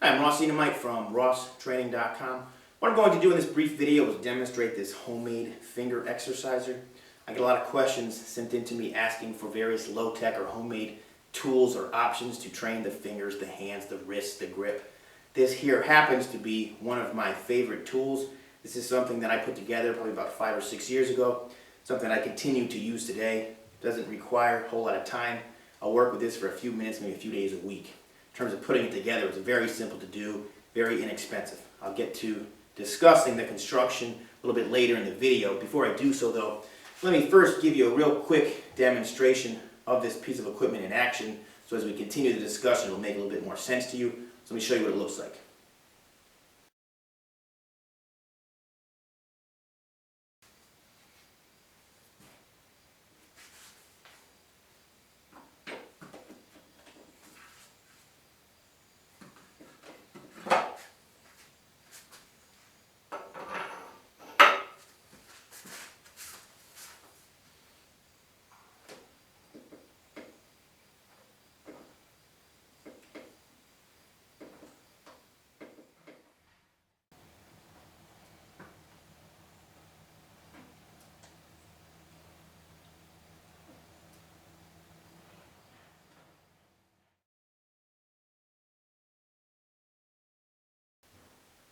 Hi, I'm Ross Enamait from rosstraining.com. What I'm going to do in this brief video is demonstrate this homemade finger exerciser. I get a lot of questions sent in to me asking for various low-tech or homemade tools or options to train the fingers, the hands, the wrists, the grip. This here happens to be one of my favorite tools. This is something that I put together probably about 5 or 6 years ago. Something I continue to use today. It doesn't require a whole lot of time. I'll work with this for a few minutes, maybe a few days a week. In terms of putting it together, it's very simple to do, very inexpensive. I'll get to discussing the construction a little bit later in the video. Before I do so though, let me first give you a real quick demonstration of this piece of equipment in action, so as we continue the discussion it'll make a little bit more sense to you. So let me show you what it looks like.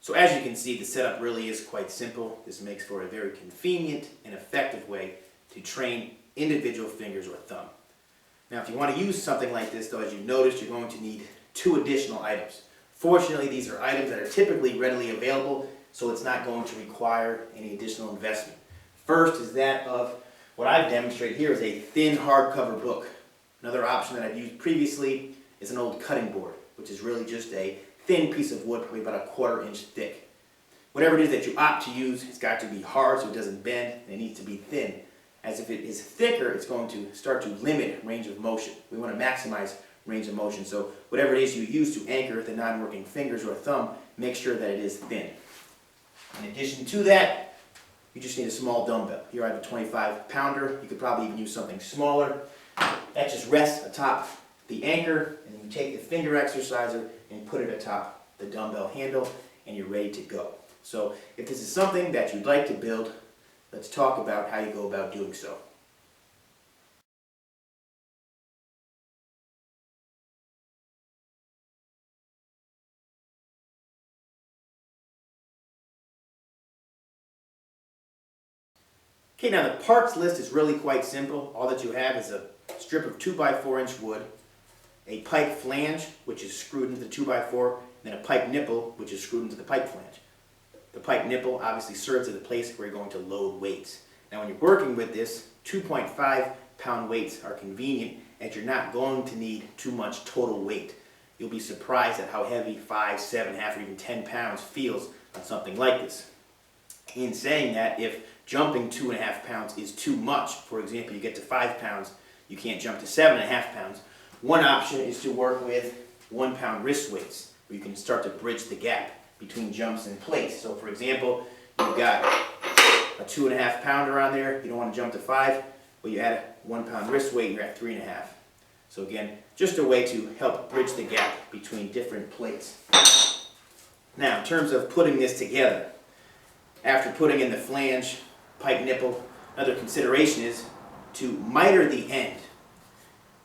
So as you can see, the setup really is quite simple. This makes for a very convenient and effective way to train individual fingers or thumb. Now if you want to use something like this though, as you noticed, you're going to need 2 additional items. Fortunately, these are items that are typically readily available, so it's not going to require any additional investment. First is that of what I've demonstrated here is a thin hardcover book. Another option that I've used previously is an old cutting board, which is really just a thin piece of wood, probably about a 1/4 inch thick. Whatever it is that you opt to use, it's got to be hard so it doesn't bend, and it needs to be thin. As if it is thicker, it's going to start to limit range of motion. We want to maximize range of motion, so whatever it is you use to anchor the non-working fingers or thumb, make sure that it is thin. In addition to that, you just need a small dumbbell. Here I have a 25-pounder. You could probably even use something smaller. That just rests atop the anchor, and you take the finger exerciser and put it atop the dumbbell handle, and you're ready to go. So if this is something that you'd like to build, let's talk about how you go about doing so. Okay, now the parts list is really quite simple. All that you have is a strip of 2x4 inch wood, a pike flange, which is screwed into the 2x4, and then a pike nipple, which is screwed into the pike flange. The pike nipple obviously serves as the place where you're going to load weights. Now when you're working with this, 2.5-pound weights are convenient, as you're not going to need too much total weight. You'll be surprised at how heavy 5, 7.5, or even 10 pounds feels on something like this. In saying that, if jumping 2.5 pounds is too much, for example, you get to 5 pounds, you can't jump to 7.5 pounds, one option is to work with 1-pound wrist weights, where you can start to bridge the gap between jumps in place. So for example, you've got a 2.5 pounder on there, you don't want to jump to 5, well you add a 1-pound wrist weight, you're at 3.5. So again, just a way to help bridge the gap between different plates. Now in terms of putting this together, after putting in the flange, pike nipple, another consideration is to miter the end.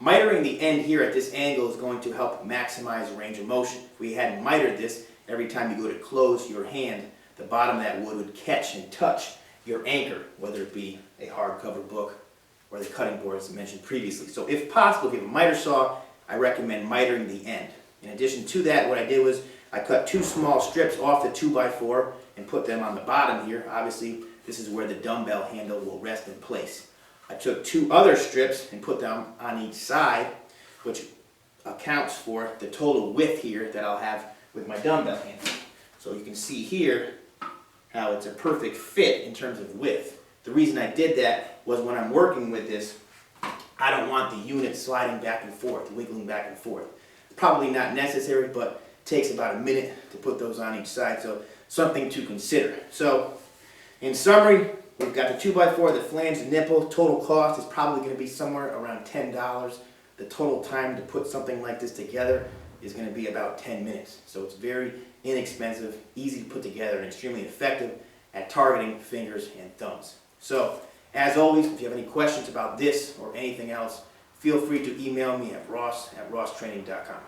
Mitering the end here at this angle is going to help maximize range of motion. If we hadn't mitered this, every time you go to close your hand, the bottom of that wood would catch and touch your anchor, whether it be a hardcover book or the cutting board as I mentioned previously. So if possible, if you have a miter saw, I recommend mitering the end. In addition to that, what I did was I cut 2 small strips off the 2x4 and put them on the bottom here. Obviously, this is where the dumbbell handle will rest in place. I took 2 other strips and put them on each side, which accounts for the total width here that I'll have with my dumbbell handle. So you can see here how it's a perfect fit in terms of width. The reason I did that was when I'm working with this, I don't want the unit sliding back and forth, wiggling back and forth. Probably not necessary, but it takes about a minute to put those on each side, so something to consider. So in summary, we've got the 2x4, the flange, the nipple. Total cost is probably going to be somewhere around $10. The total time to put something like this together is going to be about 10 minutes. So it's very inexpensive, easy to put together, and extremely effective at targeting fingers and thumbs. So, as always, if you have any questions about this or anything else, feel free to email me at ross@rosstraining.com.